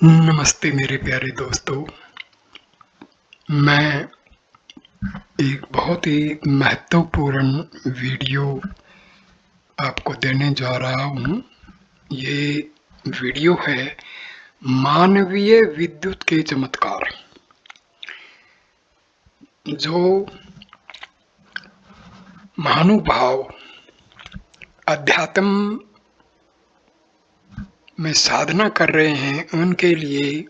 नमस्ते मेरे प्यारे दोस्तों। मैं एक बहुत ही महत्वपूर्ण वीडियो आपको देने जा रहा हूँ। ये वीडियो है मानवीय विद्युत के चमत्कार। जो महानुभाव अध्यात्म में साधना कर रहे हैं, उनके लिए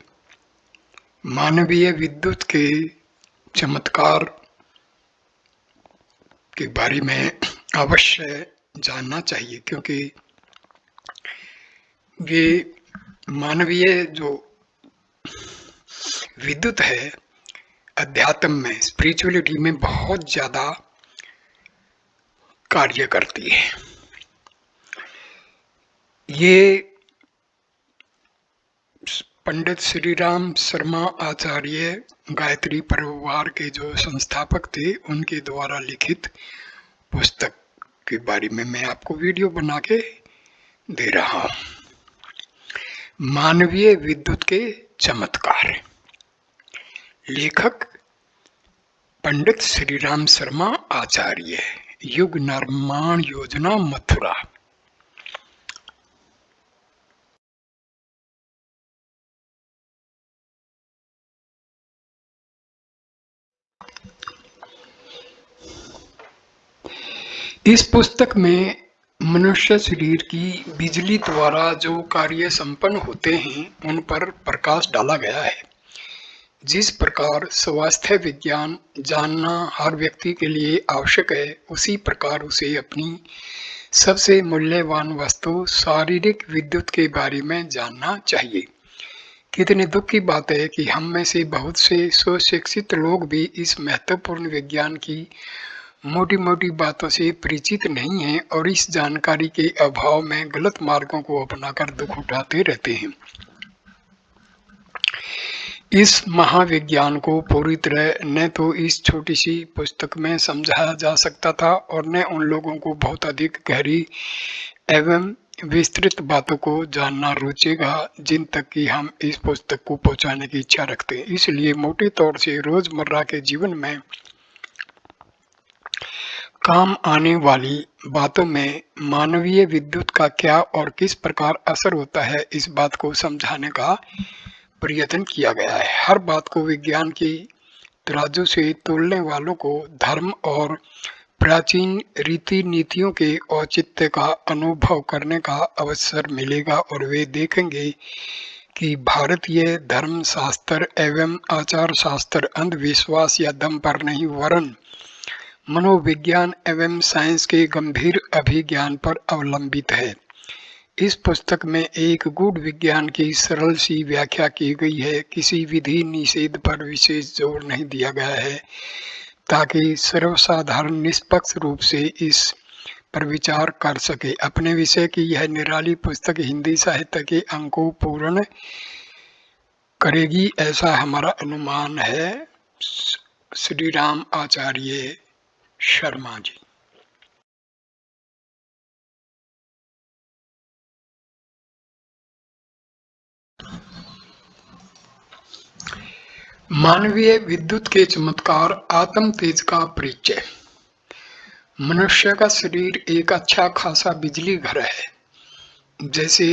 मानवीय विद्युत के चमत्कार के बारे में अवश्य जानना चाहिए, क्योंकि ये मानवीय जो विद्युत है अध्यात्म में, स्पिरिचुअलिटी में बहुत ज्यादा कार्य करती है। ये पंडित श्री राम शर्मा आचार्य गायत्री परिवार के जो संस्थापक थे, उनके द्वारा लिखित पुस्तक के बारे में मैं आपको वीडियो बना के दे रहा हूं। मानवीय विद्युत के चमत्कार। लेखक पंडित श्री राम शर्मा आचार्य, युग निर्माण योजना मथुरा। इस पुस्तक में मनुष्य शरीर की बिजली द्वारा जो कार्य संपन्न होते हैं, उन पर प्रकाश डाला गया है। जिस प्रकार स्वास्थ्य विज्ञान जानना हर व्यक्ति के लिए आवश्यक है, उसी प्रकार उसे अपनी सबसे मूल्यवान वस्तु शारीरिक विद्युत के बारे में जानना चाहिए। कितने दुख की बात है कि हम में से बहुत से सुशिक्षित लोग भी इस महत्वपूर्ण विज्ञान की मोटी मोटी बातों से परिचित नहीं हैं और इस जानकारी के अभाव में गलत मार्गों को अपनाकर दुख उठाते रहते हैं। इस महाविज्ञान को पूरी तरह न तो इस छोटी सी पुस्तक में समझाया जा सकता था और न उन लोगों को बहुत अधिक गहरी एवं विस्तृत बातों को जानना रुचेगा जिन तक कि हम इस पुस्तक को पहुंचाने की इच्छा रखते हैं। इसलिए मोटे तौर से रोजमर्रा के जीवन में काम आने वाली बातों में मानवीय विद्युत का क्या और किस प्रकार असर होता है, इस बात को समझाने का प्रयत्न किया गया है। हर बात को विज्ञान की तराजू से तोलने वालों को धर्म और प्राचीन रीति नीतियों के औचित्य का अनुभव करने का अवसर मिलेगा और वे देखेंगे कि भारतीय धर्म शास्त्र एवं आचार शास्त्र अंधविश्वास या दम पर नहीं, वरन मनोविज्ञान एवं साइंस के गंभीर अभिज्ञान पर अवलंबित है। इस पुस्तक में एक गूढ़ विज्ञान की सरल सी व्याख्या की गई है। किसी विधि निषेध पर विशेष जोर नहीं दिया गया है, ताकि सर्वसाधारण निष्पक्ष रूप से इस पर विचार कर सके। अपने विषय की यह निराली पुस्तक हिंदी साहित्य के अंक को पूर्ण करेगी, ऐसा हमारा अनुमान है। श्री राम आचार्य शर्मा जी। मानवीय विद्युत के चमत्कार। आत्म तेज का परिचय। मनुष्य का शरीर एक अच्छा खासा बिजली घर है। जैसे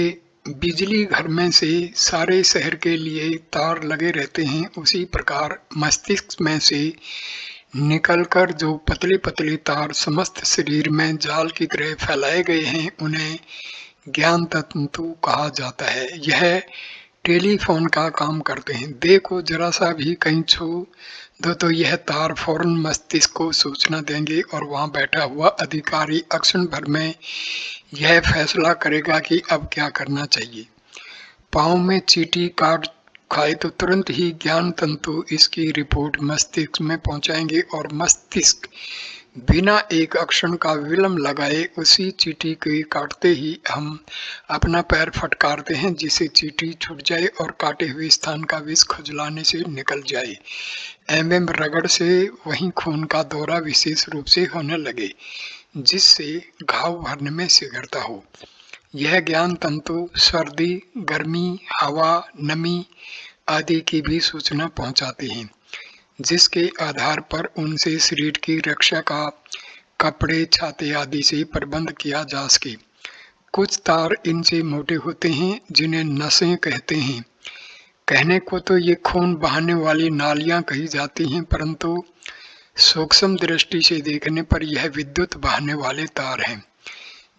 बिजली घर में से सारे शहर के लिए तार लगे रहते हैं, उसी प्रकार मस्तिष्क में से निकलकर जो पतले पतले तार समस्त शरीर में जाल की तरह फैलाए गए हैं, उन्हें ज्ञान तंतु कहा जाता है। यह टेलीफोन का काम करते हैं। देखो जरा सा भी कहीं छू दो तो यह तार फौरन मस्तिष्क को सूचना देंगे और वहां बैठा हुआ अधिकारी क्षण भर में यह फैसला करेगा कि अब क्या करना चाहिए। पाँव में चींटी काट खाए तो तुरंत ही ज्ञान तंतु इसकी रिपोर्ट मस्तिष्क में पहुंचाएंगे और मस्तिष्क बिना एक क्षण का विलंब लगाए उसी चींटी के काटते ही हम अपना पैर फटकारते हैं, जिससे चींटी छूट जाए और काटे हुए स्थान का विष खुजलाने से निकल जाए एवं रगड़ से वहीं खून का दौरा विशेष रूप से होने लगे, जिससे घाव भरने में शीघ्रता हो। यह ज्ञान तंतु सर्दी, गर्मी, हवा, नमी आदि की भी सूचना पहुंचाते हैं, जिसके आधार पर उनसे शरीर की रक्षा का कपड़े, छाते आदि से प्रबंध किया जा सके। कुछ तार इनसे मोटे होते हैं, जिन्हें नसें कहते हैं। कहने को तो ये खून बहाने वाली नालियां कही जाती हैं, परंतु सूक्ष्म दृष्टि से देखने पर यह विद्युत बहाने वाले तार हैं।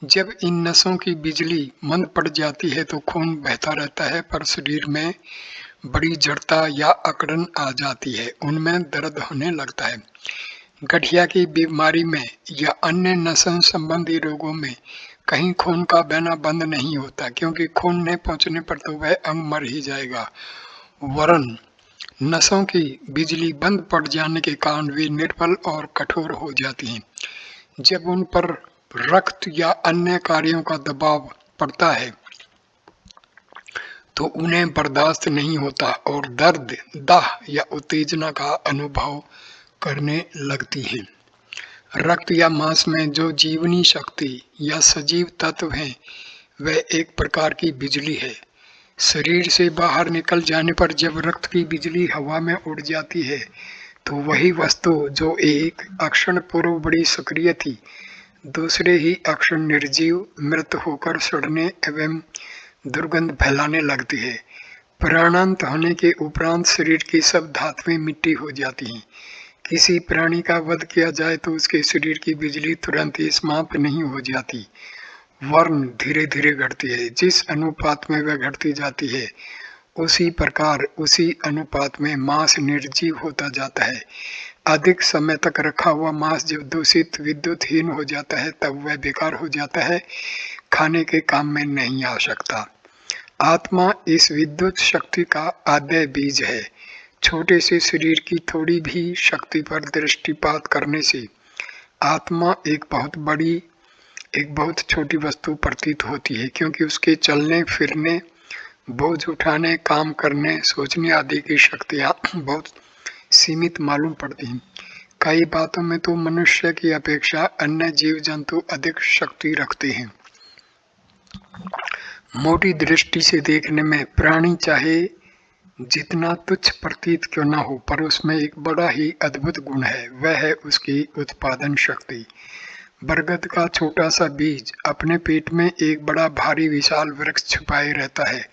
जब इन नसों की बिजली मंद पड़ जाती है तो खून बहता रहता है, पर शरीर में बड़ी जड़ता या अकड़न आ जाती है, उनमें दर्द होने लगता है। गठिया की बीमारी में या अन्य नसन संबंधी रोगों में कहीं खून का बहना बंद नहीं होता, क्योंकि खून नहीं पहुंचने पर तो वह अंग मर ही जाएगा, वरन नसों की बिजली बंद पड़ जाने के कारण वे निर्बल और कठोर हो जाती हैं। जब उन पर रक्त या अन्य कार्यों का दबाव पड़ता है तो उन्हें बर्दाश्त नहीं होता और दर्द, दाह या उत्तेजना का अनुभव करने लगती हैं। रक्त या मांस में जो जीवनी शक्ति या सजीव तत्व हैं, वह एक प्रकार की बिजली है। शरीर से बाहर निकल जाने पर जब रक्त की बिजली हवा में उड़ जाती है, तो वही वस्तु जो एक क्षण पूर्व बड़ी सक्रिय थी, दूसरे ही क्षण निर्जीव मृत होकर सड़ने एवं दुर्गंध फैलाने लगती है। प्राणांत होने के उपरांत शरीर की सब धातुएं मिट्टी हो जाती हैं। किसी प्राणी का वध किया जाए तो उसके शरीर की बिजली तुरंत ही समाप्त नहीं हो जाती, वरन धीरे धीरे घटती है। जिस अनुपात में वह घटती जाती है, उसी प्रकार उसी अनुपात में मांस निर्जीव होता जाता है। अधिक समय तक रखा हुआ मांस जब दूषित विद्युतहीन हो जाता है, तब वह बेकार हो जाता है, खाने के काम में नहीं आ सकता। आत्मा इस विद्युत शक्ति का आद्य बीज है। छोटे से शरीर की थोड़ी भी शक्ति पर दृष्टिपात करने से आत्मा एक बहुत छोटी वस्तु प्रतीत होती है, क्योंकि उसके चलने फिरने, बोझ उठाने, काम करने, सोचने आदि की शक्तियां बहुत सीमित मालूम पड़ती हैं। कई बातों में तो मनुष्य की अपेक्षा अन्य जीव जंतु अधिक शक्ति रखते हैं। मोटी दृष्टि से देखने में प्राणी चाहे जितना तुच्छ प्रतीत क्यों न हो, पर उसमें एक बड़ा ही अद्भुत गुण है, वह है उसकी उत्पादन शक्ति। बरगद का छोटा सा बीज अपने पेट में एक बड़ा भारी विशाल वृक्ष छुपाए रहता है,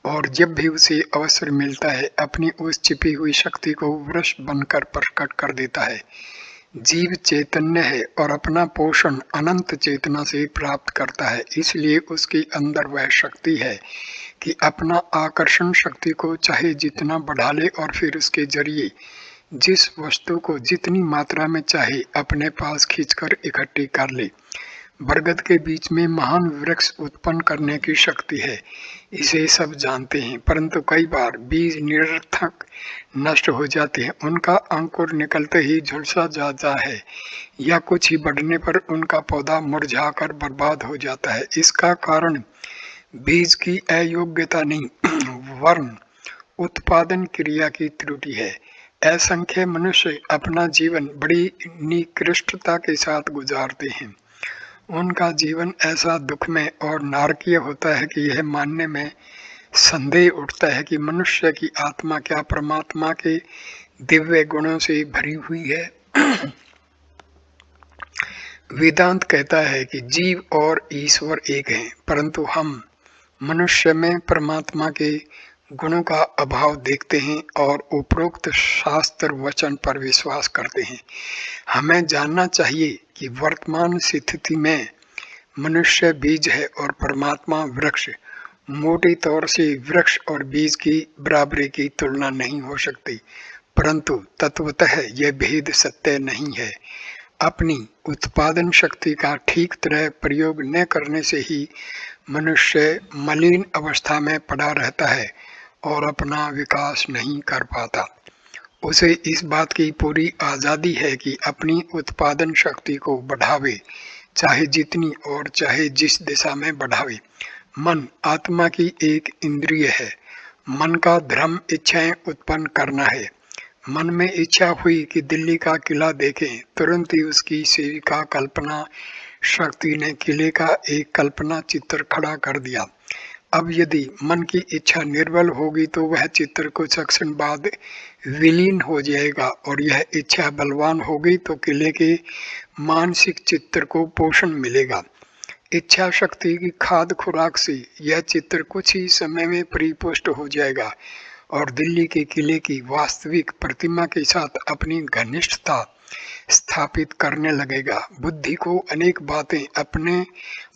और जब भी उसे अवसर मिलता है, अपनी उस छिपी हुई शक्ति को वृक्ष बनकर प्रकट कर देता है। जीव चैतन्य है और अपना पोषण अनंत चेतना से प्राप्त करता है, इसलिए उसके अंदर वह शक्ति है कि अपना आकर्षण शक्ति को चाहे जितना बढ़ा ले और फिर उसके जरिए जिस वस्तु को जितनी मात्रा में चाहे अपने पास खींचकर इकट्ठी कर ले। बरगद के बीच में महान वृक्ष उत्पन्न करने की शक्ति है, इसे सब जानते हैं, परंतु कई बार बीज निरर्थक नष्ट हो जाते हैं। उनका अंकुर निकलते ही झुलसा जाता है या कुछ ही बढ़ने पर उनका पौधा मुरझाकर बर्बाद हो जाता है। इसका कारण बीज की अयोग्यता नहीं, वरन उत्पादन क्रिया की त्रुटि है। असंख्य मनुष्य अपना जीवन बड़ी निकृष्टता के साथ गुजारते हैं। उनका जीवन ऐसा दुखमय और नारकीय होता है कि यह मानने में संदेह उठता है कि मनुष्य की आत्मा क्या परमात्मा के दिव्य गुणों से भरी हुई है। वेदांत कहता है कि जीव और ईश्वर एक हैं, परंतु हम मनुष्य में परमात्मा के गुणों का अभाव देखते हैं और उपरोक्त शास्त्र वचन पर विश्वास करते हैं। हमें जानना चाहिए कि वर्तमान स्थिति में मनुष्य बीज है और परमात्मा वृक्ष। मोटे तौर से वृक्ष और बीज की बराबरी की तुलना नहीं हो सकती, परंतु तत्वतः यह भेद सत्य नहीं है। अपनी उत्पादन शक्ति का ठीक तरह प्रयोग न करने से ही मनुष्य मलिन अवस्था में पड़ा रहता है और अपना विकास नहीं कर पाता। उसे इस बात की पूरी आज़ादी है कि अपनी उत्पादन शक्ति को बढ़ावे, चाहे जितनी और चाहे जिस दिशा में बढ़ावे। मन आत्मा की एक इंद्रिय है। मन का धर्म इच्छाएं उत्पन्न करना है। मन में इच्छा हुई कि दिल्ली का किला देखें, तुरंत ही उसकी सेविका कल्पना शक्ति ने किले का एक कल्पना चित्र खड़ा कर दिया। अब यदि मन की इच्छा निर्बल होगी तो वह चित्र कुछ क्षण बाद विलीन हो जाएगा, और यह इच्छा बलवान होगी तो किले के मानसिक चित्र को पोषण मिलेगा। इच्छा शक्ति की खाद खुराक से यह चित्र कुछ ही समय में परिपुष्ट हो जाएगा और दिल्ली के किले की वास्तविक प्रतिमा के साथ अपनी घनिष्ठता स्थापित करने लगेगा। बुद्धि को अनेक बातें अपने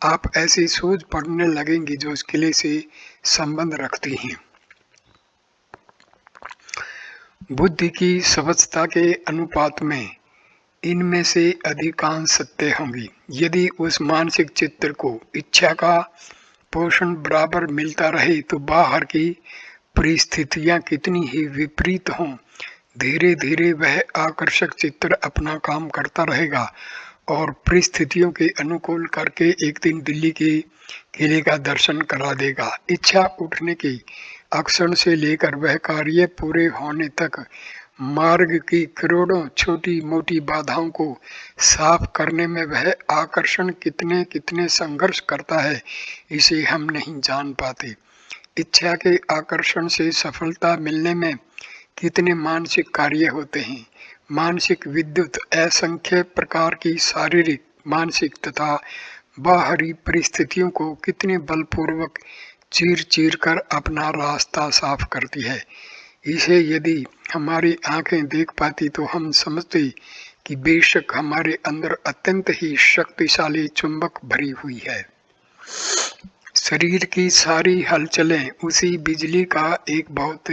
आप ऐसी सूझ पड़ने लगेंगी जो इस किले से संबंध रखती हैं। बुद्धि की समझता के अनुपात में इनमें से अधिकांश सत्य होंगी। यदि उस मानसिक चित्र को इच्छा का पोषण बराबर मिलता रहे तो बाहर की परिस्थितियां कितनी ही विपरीत हों, धीरे धीरे वह आकर्षक चित्र अपना काम करता रहेगा और परिस्थितियों के अनुकूल करके एक दिन दिल्ली के किले का दर्शन करा देगा। इच्छा उठने के अक्षण से लेकर वह कार्य पूरे होने तक मार्ग की करोड़ों छोटी मोटी बाधाओं को साफ करने में वह आकर्षण कितने कितने संघर्ष करता है, इसे हम नहीं जान पाते। इच्छा के आकर्षण से सफलता मिलने में कितने मानसिक कार्य होते हैं। मानसिक विद्युत असंख्य प्रकार की शारीरिक, मानसिक तथा बाहरी परिस्थितियों को कितने बलपूर्वक चीर चीर कर अपना रास्ता साफ करती है। इसे यदि हमारी आंखें देख पाती तो हम समझते कि बेशक हमारे अंदर अत्यंत ही शक्तिशाली चुंबक भरी हुई है। शरीर की सारी हलचलें उसी बिजली का एक बहुत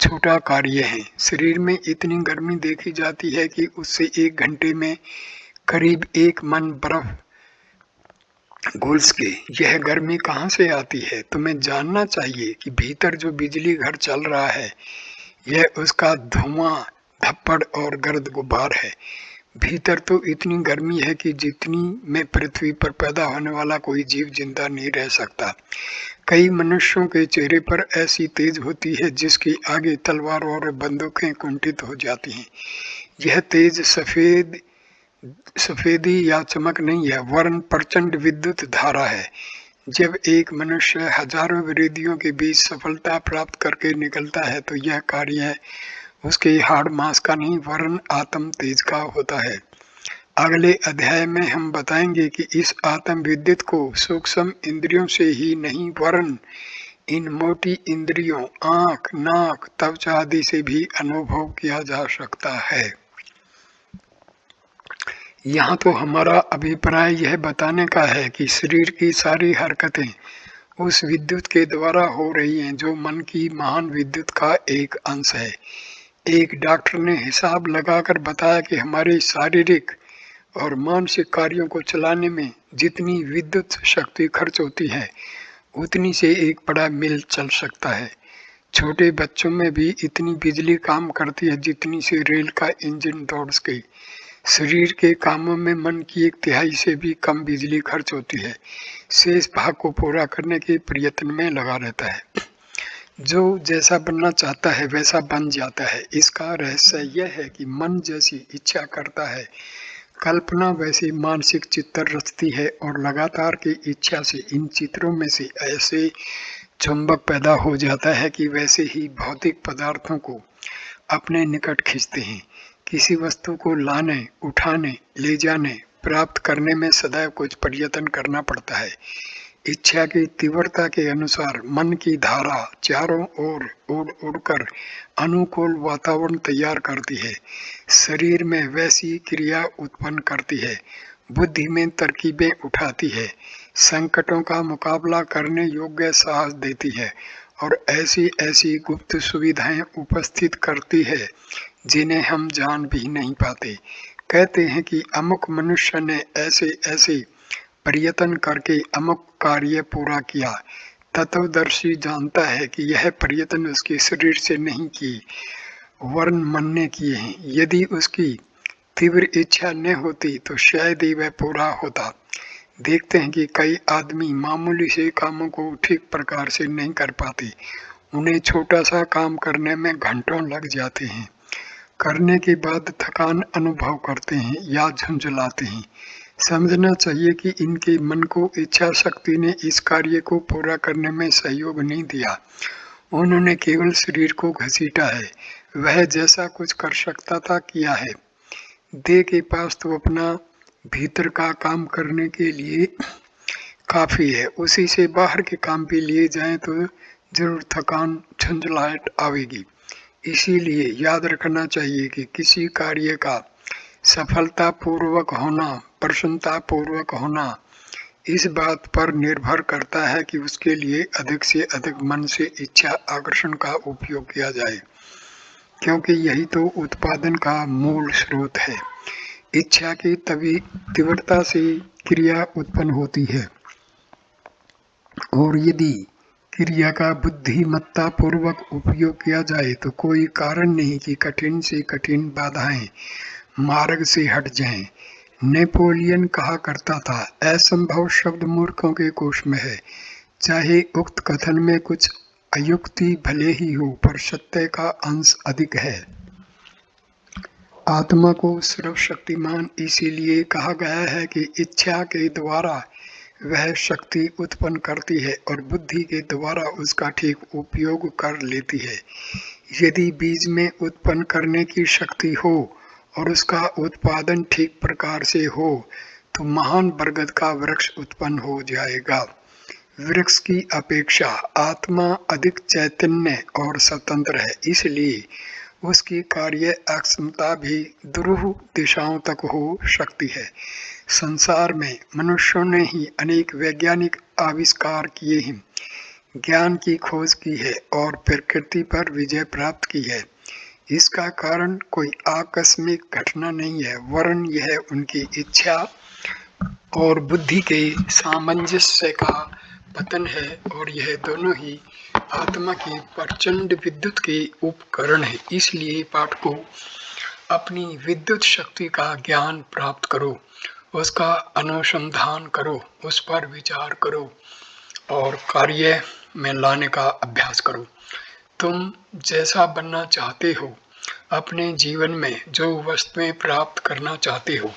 छोटा कार्य है। शरीर में इतनी गर्मी देखी जाती है कि उससे 1 घंटे में करीब 1 मन बर्फ घुल सके। यह गर्मी कहाँ से आती है? तुम्हें जानना चाहिए कि भीतर जो बिजली घर चल रहा है, यह उसका धुआं, धप्पड़ और गर्द गुब्बार है। भीतर तो इतनी गर्मी है कि जितनी में पृथ्वी पर पैदा होने वाला कोई जीव जिंदा नहीं रह सकता। कई मनुष्यों के चेहरे पर ऐसी तेज होती है जिसके आगे तलवार और बंदूकें कुंठित हो जाती हैं। यह तेज सफेदी या चमक नहीं है, वरन प्रचंड विद्युत धारा है। जब एक मनुष्य हजारों विरोधियों के बीच सफलता प्राप्त करके निकलता है तो यह कार्य उसके हाड़ मांस का नहीं वरन आत्म तेज का होता है। अगले अध्याय में हम बताएंगे कि इस आत्म विद्युत को सूक्ष्म इंद्रियों से ही नहीं वरन इन मोटी इंद्रियों आंख, नाक, त्वचा आदि से भी अनुभव किया जा सकता है। यहाँ तो हमारा अभिप्राय यह बताने का है कि शरीर की सारी हरकतें उस विद्युत के द्वारा हो रही हैं जो मन की महान विद्युत का एक अंश है। एक डॉक्टर ने हिसाब लगाकर बताया कि हमारे शारीरिक और मानसिक कार्यों को चलाने में जितनी विद्युत शक्ति खर्च होती है उतनी से एक बड़ा मिल चल सकता है। छोटे बच्चों में भी इतनी बिजली काम करती है जितनी से रेल का इंजन दौड़ सके। शरीर के कामों में मन की 1/3 से भी कम बिजली खर्च होती है। शेष भाग को पूरा करने के प्रयत्न में लगा रहता है। जो जैसा बनना चाहता है वैसा बन जाता है। इसका रहस्य यह है कि मन जैसी इच्छा करता है, कल्पना वैसी मानसिक चित्र रचती है और लगातार की इच्छा से इन चित्रों में से ऐसे चुंबक पैदा हो जाता है कि वैसे ही भौतिक पदार्थों को अपने निकट खींचते हैं। किसी वस्तु को लाने, उठाने, ले जाने, प्राप्त करने में सदैव कुछ प्रयत्न करना पड़ता है। इच्छा की तीव्रता के अनुसार मन की धारा चारों ओर उड़ उड़कर अनुकूल वातावरण तैयार करती है, शरीर में वैसी क्रिया उत्पन्न करती है, बुद्धि में तरकीबें उठाती है, संकटों का मुकाबला करने योग्य साहस देती है और ऐसी ऐसी गुप्त सुविधाएं उपस्थित करती है जिन्हें हम जान भी नहीं पाते। कहते हैं कि अमुक मनुष्य ने ऐसे ऐसे प्रयत्न करके अमुक कार्य पूरा किया। तत्वदर्शी जानता है कि यह प्रयत्न उसके शरीर से नहीं किए वरन मन ने किए हैं। यदि उसकी तीव्र इच्छा न होती तो शायद ही वह पूरा होता। देखते हैं कि कई आदमी मामूली से कामों को ठीक प्रकार से नहीं कर पाते। उन्हें छोटा सा काम करने में घंटों लग जाते हैं। करने के बाद थकान अनुभव करते हैं या झुंझलाते हैं। समझना चाहिए कि इनके मन को इच्छा शक्ति ने इस कार्य को पूरा करने में सहयोग नहीं दिया। उन्होंने केवल शरीर को घसीटा है। वह जैसा कुछ कर सकता था किया है। देह के पास तो अपना भीतर का काम करने के लिए काफ़ी है। उसी से बाहर के काम भी लिए जाएँ तो ज़रूर थकान, झुंझलाहट आवेगी। इसीलिए याद रखना चाहिए कि किसी कार्य का सफलतापूर्वक होना, प्रसन्नतापूर्वक होना, इस बात पर निर्भर करता है कि उसके लिए अधिक से अधिक मन से इच्छा आकर्षण का उपयोग किया जाए, क्योंकि यही तो उत्पादन का मूल स्रोत है। इच्छा की तभी तीव्रता से क्रिया उत्पन्न होती है, और यदि क्रिया का बुद्धिमत्तापूर्वक उपयोग किया जाए तो कोई कारण नहीं कि कठिन से कठिन बाधाएं मार्ग से हट जाएं। नेपोलियन कहा करता था, असंभव शब्द मूर्खों के कोश में है। चाहे उक्त कथन में कुछ अयुक्ति भले ही हो, पर सत्य का अंश अधिक है। आत्मा को सर्वशक्तिमान इसीलिए कहा गया है कि इच्छा के द्वारा वह शक्ति उत्पन्न करती है और बुद्धि के द्वारा उसका ठीक उपयोग कर लेती है। यदि बीज में उत्पन्न करने की शक्ति हो और उसका उत्पादन ठीक प्रकार से हो तो महान बरगद का वृक्ष उत्पन्न हो जाएगा। वृक्ष की अपेक्षा आत्मा अधिक चैतन्य और स्वतंत्र है, इसलिए उसकी कार्य अक्षमता भी दुरूह दिशाओं तक हो सकती है। संसार में मनुष्यों ने ही अनेक वैज्ञानिक आविष्कार किए हैं, ज्ञान की खोज की है और प्रकृति पर विजय प्राप्त की है। इसका कारण कोई आकस्मिक घटना नहीं है, वरन यह उनकी इच्छा और बुद्धि के सामंजस्य का पतन है, और यह दोनों ही आत्मा की प्रचंड विद्युत के उपकरण है। इसलिए पाठकों, अपनी विद्युत शक्ति का ज्ञान प्राप्त करो, उसका अनुसंधान करो, उस पर विचार करो और कार्य में लाने का अभ्यास करो। तुम जैसा बनना चाहते हो, अपने जीवन में जो वस्तुएं प्राप्त करना चाहते हो,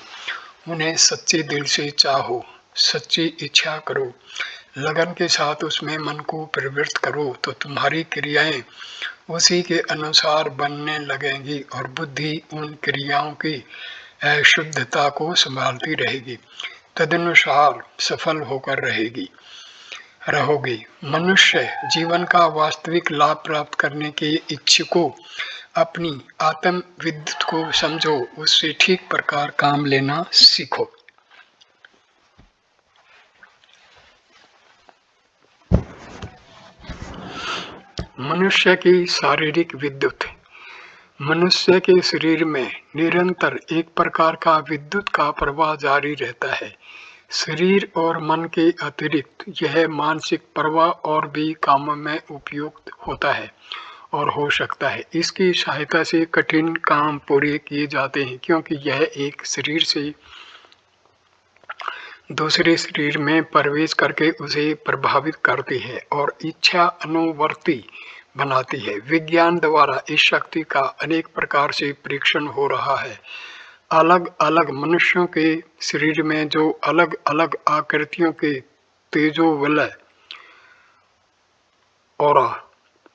उन्हें सच्चे दिल से चाहो, सच्ची इच्छा करो, लगन के साथ उसमें मन को प्रवृत्त करो, तो तुम्हारी क्रियाएं उसी के अनुसार बनने लगेंगी और बुद्धि उन क्रियाओं की शुद्धता को संभालती रहेगी, तदनुसार सफल होकर रहोगे। मनुष्य जीवन का वास्तविक लाभ प्राप्त करने के इच्छुकों अपनी आत्म विद्युत को समझो, उससे ठीक प्रकार काम लेना सीखो। मनुष्य की शारीरिक विद्युत। मनुष्य के शरीर में निरंतर एक प्रकार का विद्युत का प्रवाह जारी रहता है। शरीर और मन के अतिरिक्त यह मानसिक प्रवाह और भी कामों में उपयुक्त होता है और हो सकता है। इसकी सहायता से कठिन काम पूरे किए जाते हैं, क्योंकि यह एक शरीर से दूसरे शरीर में प्रवेश करके उसे प्रभावित करती है और इच्छा अनुवर्ती बनाती है। विज्ञान द्वारा इस शक्ति का अनेक प्रकार से परीक्षण हो रहा है। अलग अलग मनुष्यों के शरीर में जो अलग अलग आकृतियों के तेजोवलय ऑरा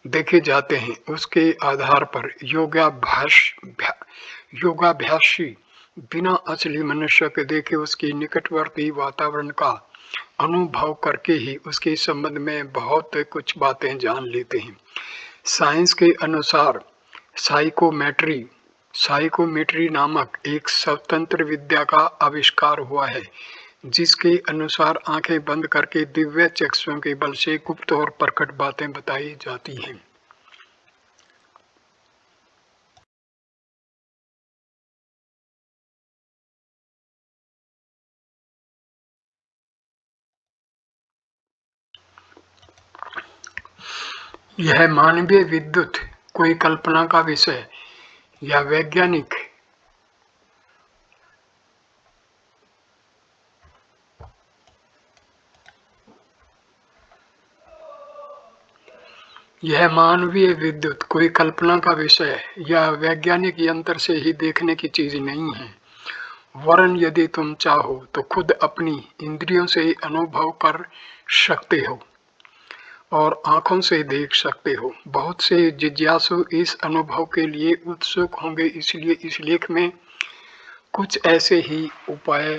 देखे जाते हैं, उसके आधार पर योगाभ्यासी बिना असली मनुष्य के देखे उसके निकटवर्ती वातावरण का अनुभव करके ही उसके संबंध में बहुत कुछ बातें जान लेते हैं। साइंस के अनुसार साइकोमेट्री नामक एक स्वतंत्र विद्या का आविष्कार हुआ है, जिसके अनुसार आंखें बंद करके दिव्य चक्षुओं के बल से गुप्त और प्रकट बातें बताई जाती हैं। यह मानवीय विद्युत कोई कल्पना का विषय या वैज्ञानिक यह मानवीय विद्युत कोई कल्पना का विषय या वैज्ञानिक यंत्र से ही देखने की चीज नहीं है। वरन यदि तुम चाहो तो खुद अपनी इंद्रियों से अनुभव कर सकते हो और आंखों से देख सकते हो। बहुत से जिज्ञासु इस अनुभव के लिए उत्सुक होंगे, इसलिए इस लेख में कुछ ऐसे ही उपाय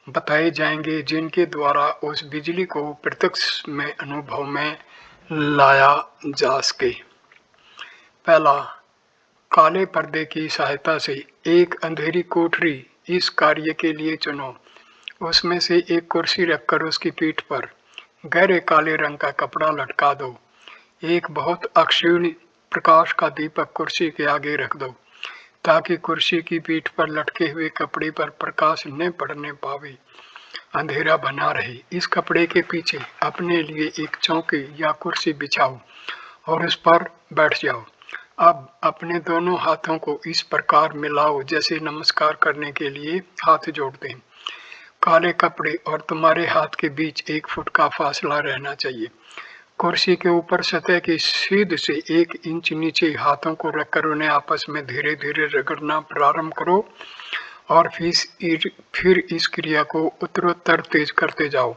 बताए जाएंगे जिनके द्वारा उस बिजली को प्रत्यक्ष में अनुभव में लाया जा सके। पहला, काले पर्दे की सहायता से एक अंधेरी कोठरी इस कार्य के लिए चुनो। उसमें से एक कुर्सी रखकर उसकी पीठ पर गहरे काले रंग का कपड़ा लटका दो। एक बहुत अक्षीण प्रकाश का दीपक कुर्सी के आगे रख दो ताकि कुर्सी की पीठ पर लटके हुए कपड़े पर प्रकाश न पड़ने पावे, अंधेरा बना रहे। इस कपड़े के पीछे अपने लिए एक चौकी या कुर्सी बिछाओ और उस पर बैठ जाओ। अब अपने दोनों हाथों को इस प्रकार मिलाओ जैसे नमस्कार करने के लिए हाथ जोड़ते हैं। काले कपड़े और तुम्हारे हाथ के बीच 1 फुट का फासला रहना चाहिए। कुर्सी के ऊपर सतह की सीध से 1 इंच नीचे हाथों को रखकर उन्हें आपस में धीरे धीरे रगड़ना प्रारंभ करो और फिर इस क्रिया को उत्तरोत्तर तेज करते जाओ।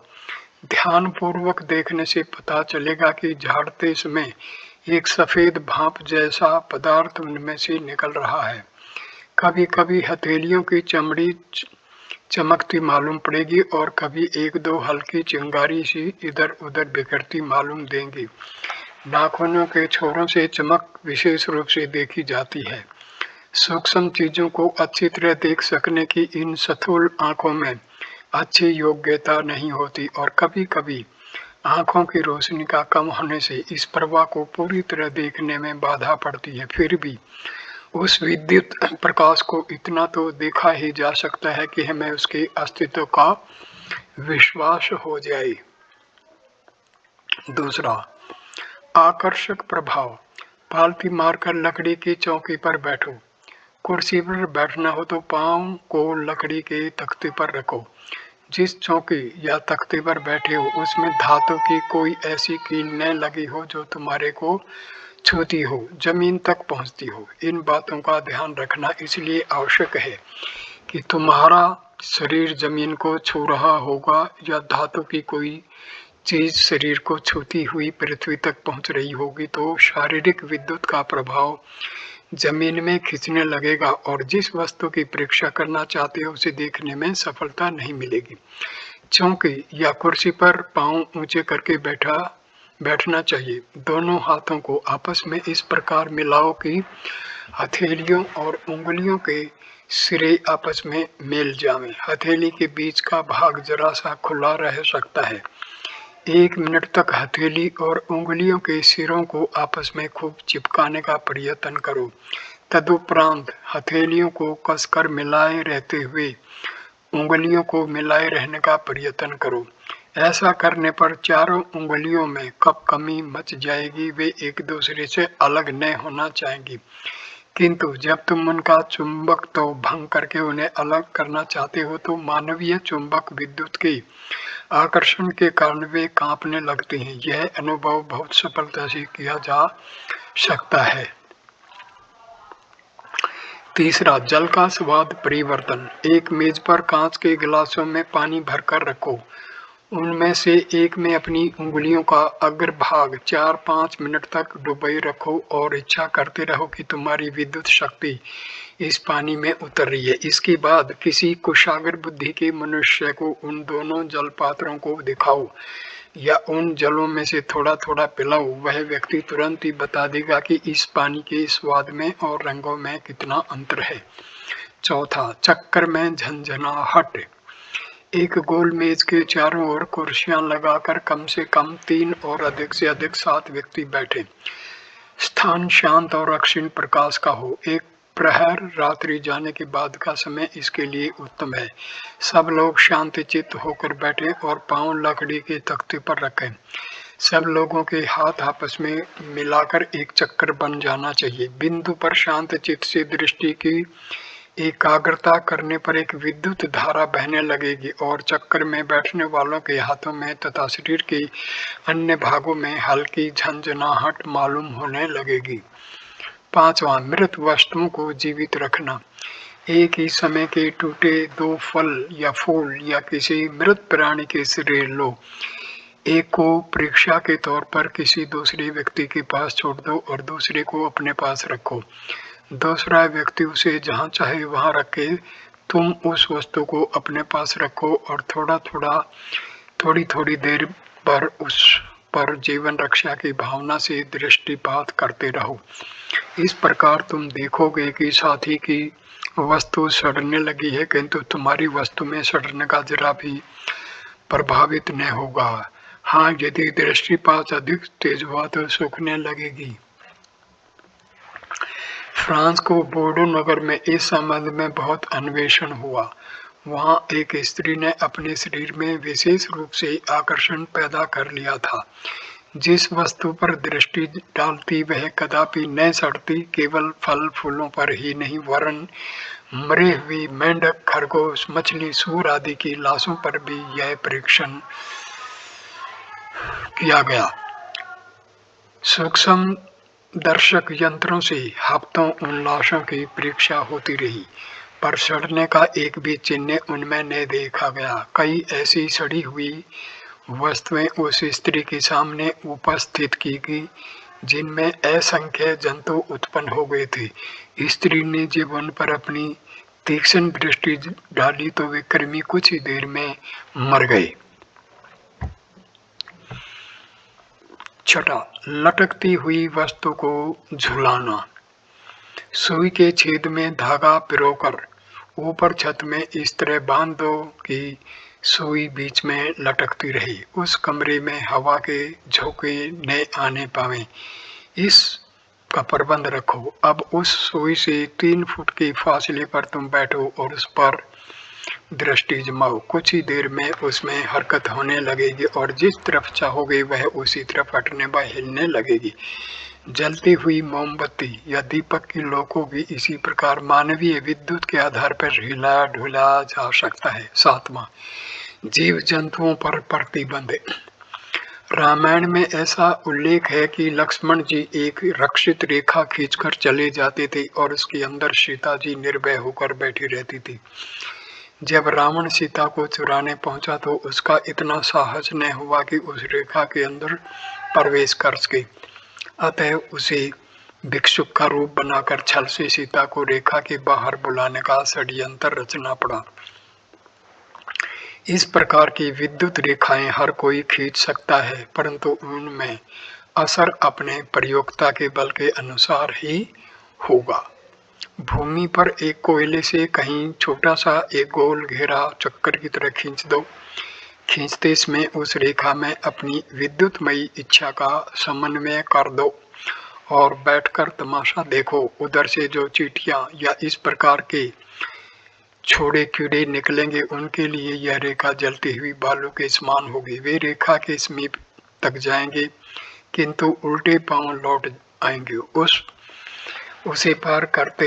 ध्यान पूर्वक देखने से पता चलेगा कि झाड़ते समय एक सफेद भाप जैसा पदार्थ उनमें से निकल रहा है। कभी कभी हथेलियों की चमड़ी चमकती मालूम पड़ेगी और कभी 1-2 हल्की चिंगारी सी इधर उधर बिखरती मालूम देंगी। नाखूनों के छोरों से चमक विशेष रूप से देखी जाती है। सूक्ष्म चीजों को अच्छी तरह देख सकने की इन स्थूल आंखों में अच्छी योग्यता नहीं होती और कभी कभी आंखों की रोशनी का कम होने से इस प्रवाह को पूरी तरह देखने में बाधा पड़ती है। फिर भी उस विद्युत प्रकाश को इतना तो देखा ही जा सकता है कि हमें उसके अस्तित्व का विश्वास हो जाए। दूसरा, आकर्षक प्रभाव। पालथी मारकर लकड़ी की चौकी पर बैठो। कुर्सी पर बैठना हो तो पांव को लकड़ी के तख्ते पर रखो। जिस चौकी या तख्ते पर बैठे हो उसमें धातु की कोई ऐसी कील न लगी हो जो तुम्हारे को छूती हो, जमीन तक पहुंचती हो। इन बातों का ध्यान रखना इसलिए आवश्यक है कि तुम्हारा शरीर जमीन को छू रहा होगा या धातु की कोई चीज शरीर को छूती हुई पृथ्वी तक पहुंच रही होगी तो शारीरिक विद्युत का प्रभाव जमीन में खींचने लगेगा और जिस वस्तु की परीक्षा करना चाहते हो उसे देखने में सफलता नहीं मिलेगी। चौकी या कुर्सी पर पांव ऊंचे करके बैठना चाहिए। दोनों हाथों को आपस में इस प्रकार मिलाओ कि हथेलियों और उंगलियों के सिरे आपस में मिल जाएं। हथेली के बीच का भाग जरा सा खुला रह सकता है। 1 मिनट तक हथेली और उंगलियों के सिरों को आपस में खूब चिपकाने का प्रयत्न करो। तदुपरांत हथेलियों को कसकर मिलाए रहते हुए उंगलियों को मिलाए रहने का प्रयत्न करो। ऐसा करने पर चारों उंगलियों में कब कमी मच जाएगी, वे एक दूसरे से अलग न होना चाहेंगी, किंतु जब तुम उनका चुंबक तो भंग करके उन्हें अलग करना चाहते हो तो मानवीय चुंबक विद्युत के आकर्षण के कारण वे कांपने लगते हैं। यह अनुभव बहुत सफलता से किया जा सकता है। तीसरा, जल का स्वाद परिवर्तन। एक मेज पर कांच के गिलासों में पानी भरकर रखो। उनमें से एक में अपनी उंगलियों का अग्रभाग 4-5 मिनट तक डुबोए रखो और इच्छा करते रहो कि तुम्हारी विद्युत शक्ति इस पानी में उतर रही है। इसके बाद किसी कुशाग्र बुद्धि के मनुष्य को उन दोनों जल पात्रों को दिखाओ या उन जलों में से थोड़ा थोड़ा पिलाओ। वह व्यक्ति तुरंत ही बता देगा कि इस पानी के स्वाद में और रंगों में कितना अंतर है। चौथा, चक्कर में झंझनाहट। एक गोल मेज के चारों ओर कुर्सियां लगाकर कम से कम 3 और अधिक से अधिक 7 व्यक्ति बैठे। स्थान शांत और अक्षीण प्रकाश का हो। एक प्रहर रात्रि जाने के बाद का समय इसके लिए उत्तम है। सब लोग शांतिचित्त होकर बैठे और पांव लकड़ी के तख्ते पर रखें। सब लोगों के हाथ आपस में मिलाकर एक चक्कर बन जाना चाहिए। बिंदु पर शांतचित्त से दृष्टि की एकाग्रता करने पर एक विद्युत धारा बहने लगेगी और चक्कर में बैठने वालों के हाथों में तथा शरीर के अन्य भागों में हल्की झंझनाहट मालूम होने लगेगी। पांचवा, मृत वस्तुओं को जीवित रखना। एक ही समय के टूटे दो फल या फूल या किसी मृत प्राणी के शरीर लो, एक को परीक्षा के तौर पर किसी दूसरे व्यक्ति के पास छोड़ दो और दूसरे को अपने पास रखो। दूसरा व्यक्ति उसे जहाँ चाहे वहाँ रखे, तुम उस वस्तु को अपने पास रखो और थोड़ी थोड़ी देर पर उस पर जीवन रक्षा की भावना से दृष्टिपात करते रहो। इस प्रकार तुम देखोगे कि साथी की वस्तु सड़ने लगी है, किंतु तुम्हारी वस्तु में सड़ने का जरा भी प्रभावित न होगा। हाँ, यदि दृष्टिपात अधिक तेज हुआ तो सूखने लगेगी। फ्रांस को बोर्डो नगर में इस संबंध में बहुत अन्वेषण हुआ। वहाँ एक स्त्री ने अपने शरीर में विशेष रूप से आकर्षण पैदा कर लिया था। जिस वस्तु पर दृष्टि डालती वह कदापि न सड़ती। केवल फल फूलों पर ही नहीं, वरन मरे हुए मेंढक, खरगोश, मछली, सूर आदि की लाशों पर भी यह परीक्षण किया गया। सूक्ष्म दर्शक यंत्रों से हफ्तों उन लाशों की परीक्षा होती रही, पर सड़ने का एक भी चिन्ह उनमें न देखा गया। कई ऐसी सड़ी हुई वस्तुएं उस स्त्री के सामने उपस्थित की गई जिनमें असंख्य जंतु उत्पन्न हो गए थे। स्त्री ने जब उन पर अपनी तीक्ष्ण दृष्टि डाली तो वे कृमि कुछ ही देर में मर गए। छठा, लटकती हुई वस्तु को झुलाना। सुई के छेद में धागा पिरोकर ऊपर छत में इस तरह बांध दो कि सुई बीच में लटकती रहे। उस कमरे में हवा के झोंके न आने पावे, इस का प्रबंध रखो। अब उस सुई से 3 फुट के फासले पर तुम बैठो और उस पर दृष्टि जमाओ। कुछ ही देर में उसमें हरकत होने लगेगी और जिस तरफ चाहोगे वह उसी तरफ हटने व हिलने लगेगी। जलती हुई मोमबत्ती या दीपक की लो को भी इसी प्रकार मानवीय विद्युत के आधार पर हिला ढुला जा सकता है। 7वां, जीव जंतुओं पर प्रतिबंध। रामायण में ऐसा उल्लेख है कि लक्ष्मण जी एक रक्षित रेखा खींचकर चले जाते थे और उसके अंदर सीता जी निर्भय होकर बैठी रहती थी। जब रावण सीता को चुराने पहुंचा तो उसका इतना साहस न हुआ कि उस रेखा के अंदर प्रवेश कर सके, अतः उसे भिक्षुक का रूप बनाकर छल से सीता को रेखा के बाहर बुलाने का षड्यंत्र रचना पड़ा। इस प्रकार की विद्युत रेखाएं हर कोई खींच सकता है, परंतु उनमें असर अपने प्रयोक्ता के बल के अनुसार ही होगा। भूमि पर एक कोयले से कहीं छोटा सा एक गोल घेरा चक्कर की तरह खींच दो। खींचते इसमें उस रेखा में अपनी विद्युतमयी इच्छा का समन्वय कर दो और बैठकर तमाशा देखो। उधर से जो चींटियां या इस प्रकार के छोड़े कीड़े निकलेंगे उनके लिए यह रेखा जलती हुई बालू के समान होगी। वे रेखा के समीप तक जाएंगे किंतु उल्टे पांव लौट आएंगे। उसे पार करते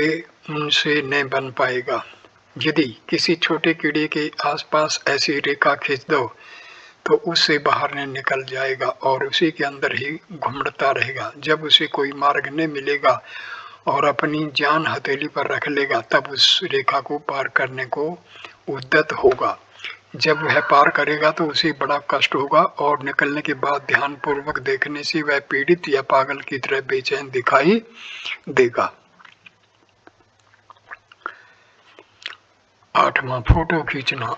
उनसे न बन पाएगा। यदि किसी छोटे कीड़े के आसपास ऐसी रेखा खींच दो तो उससे बाहर न निकल जाएगा और उसी के अंदर ही घुमड़ता रहेगा। जब उसे कोई मार्ग न मिलेगा और अपनी जान हथेली पर रख लेगा तब उस रेखा को पार करने को उद्यत होगा। जब वह पार करेगा तो उसे बड़ा कष्ट होगा और निकलने के बाद ध्यान पूर्वक देखने से वह पीड़ित या पागल की तरह बेचैन दिखाई देगा। 8वां, फोटो खींचना।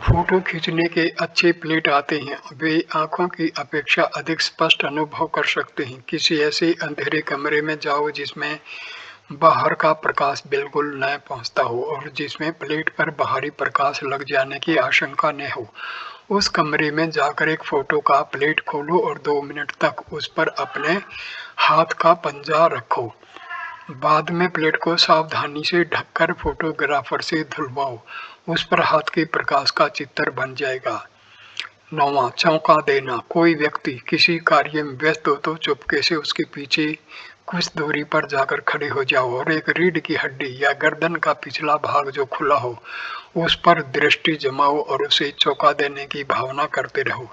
फोटो खींचने के अच्छे प्लेट आते हैं, वे आंखों की अपेक्षा अधिक स्पष्ट अनुभव कर सकते हैं। किसी ऐसे अंधेरे कमरे में जाओ जिसमें बाहर का प्रकाश बिल्कुल न पहुंचता हो और जिसमें प्लेट पर बाहरी प्रकाश लग जाने की आशंका न हो। उस कमरे में जाकर एक फोटो का प्लेट खोलो और 2 मिनट तक उस पर अपने हाथ का पंजा रखो। बाद में प्लेट को सावधानी से ढककर फोटोग्राफर से धुलवाओ, उस पर हाथ के प्रकाश का चित्र बन जाएगा। 9वां, चौंका देना। कोई व्यक्ति किसी कार्य में व्यस्त हो तो चुपके से उसके पीछे कुछ दूरी पर जाकर खड़े हो जाओ और एक रीढ़ की हड्डी या गर्दन का पिछला भाग जो खुला हो उस पर दृष्टि जमाओ और उसे चौंका देने की भावना करते रहो।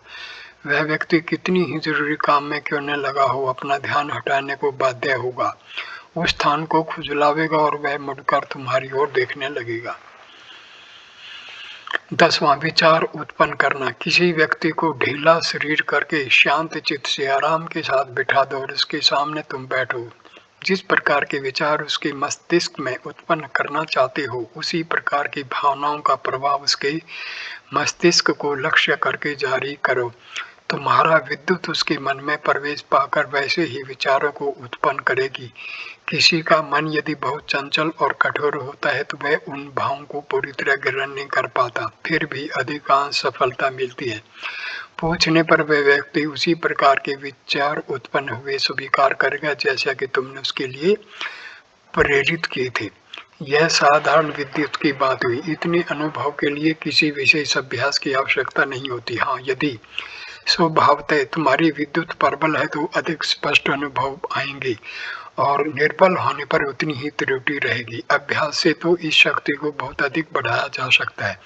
वह व्यक्ति कितनी ही जरूरी काम में क्यों न लगा हो, अपना ध्यान हटाने को बाध्य होगा। उस स्थान को खुजलावेगा और वह मुड़कर तुम्हारी ओर देखने लगेगा। 10वां विचार उत्पन्न करना। किसी व्यक्ति को ढीला शरीर करके शांत चित्त से आराम के साथ बिठा दो और उसके सामने तुम बैठो। जिस प्रकार के विचार उसके मस्तिष्क में उत्पन्न करना चाहते हो, उसी प्रकार की भावनाओं का प्रभाव उसके मस्तिष्क को लक्ष्य करके जारी करो। तुम्हारा विद्युत उसके मन में प्रवेश पाकर वैसे ही विचारों को उत्पन्न करेगी। किसी का मन यदि बहुत चंचल और कठोर होता है तो वह उन भावों को पूरी तरह ग्रहण नहीं कर पाता, फिर भी अधिकांश सफलता मिलती है। पूछने पर वह व्यक्ति उसी प्रकार के विचार उत्पन्न हुए स्वीकार करेगा जैसा कि तुमने उसके लिए प्रेरित किए थे। यह साधारण विद्युत की बात हुई। इतने अनुभव के लिए किसी विशेष अभ्यास की आवश्यकता नहीं होती। हाँ, यदि स्वभावतः तुम्हारी विद्युत प्रबल है तो अधिक स्पष्ट अनुभव आएंगे और निर्बल होने पर उतनी ही त्रुटि रहेगी। अभ्यास से तो इस शक्ति को बहुत अधिक बढ़ाया जा सकता है।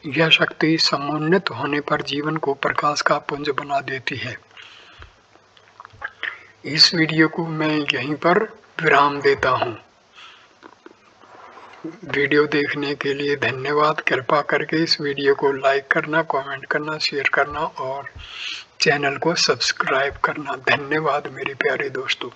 यह शक्ति समुन्नत होने पर जीवन को प्रकाश का पुंज बना देती है। इस वीडियो को मैं यहीं पर विराम देता हूँ। वीडियो देखने के लिए धन्यवाद। कृपा करके इस वीडियो को लाइक करना, कमेंट करना, शेयर करना और चैनल को सब्सक्राइब करना। धन्यवाद मेरे प्यारे दोस्तों।